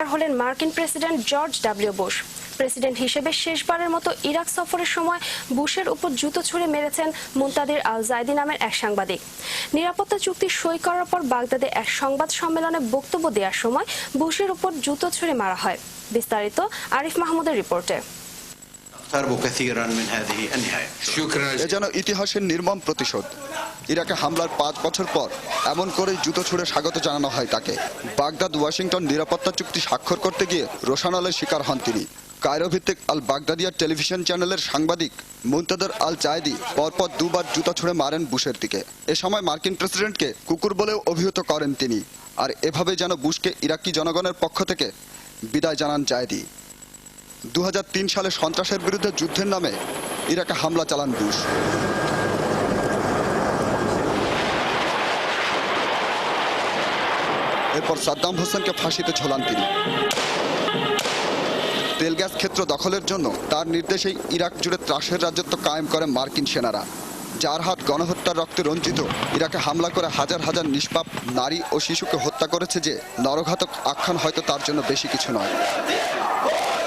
হলেন মার্কিন president George W Bush. President হিসেবে শেষবারের মতো ইরাক সফরের সময় বুশের উপর জুতো ছুঁড়ে মেরেছেন মুনতাদির আল জাইদি নামের এক সাংবাদিক। নিরাপত্তা চুক্তি সই করার পর বাগদাদে এক সংবাদ সম্মেলনে বক্তব্য দেওয়ার সময় বুশের উপর জুতো ছুঁড়ে মারা হয়। বিস্তারিত আরিফ মাহমুদের রিপোর্টে। এ যেন ইতিহাসের নির্মম প্রতিশোধ। ইরাকে হামলার 5 বছর পর এমন করেই জুতো ছুঁড়ে স্বাগত জানানো হয় তাকে। বাগদাদ ওয়াশিংটন নিরাপত্তা চুক্তি স্বাক্ষর করতে গিয়ে রোষানলের শিকার হন তিনি। কায়রো ভিত্তিক আল বাগদাদিয়া টেলিভিশন চ্যানেলের সাংবাদিক মুনতাদির আল জাইদি পরপর দুবার জুতো ছুঁড়ে মারেন বুশের দিকে। এ সময় মার্কিন প্রেসিডেন্টকে কুকুর বলেও অভিহিত করেন তিনি। আর এভাবে যেন বুশকে ইরাকি জনগণের পক্ষ থেকে বিদায় জানান জাইদি। 2003 সালে সন্ত্রাসের বিরুদ্ধে যুদ্ধের নামে ইরাকে হামলা চালান বুশ। এরপর সাদ্দাম হোসেনকে ফাঁসিতে ঝোলান তিনি। তেল গ্যাস ক্ষেত্র দখলের জন্য তার নির্দেশেই ইরাক জুড়ে ত্রাসের রাজত্ব কায়েম করে মার্কিন সেনারা। যার হাত গণহত্যার রক্তে রঞ্জিত ইরাকে হামলা করে হাজার হাজার নিষ্পাপ নারী ও শিশুকে হত্যা করেছে যে নরঘাতক আখ্যান হয়তো তার জন্য বেশি কিছু নয়।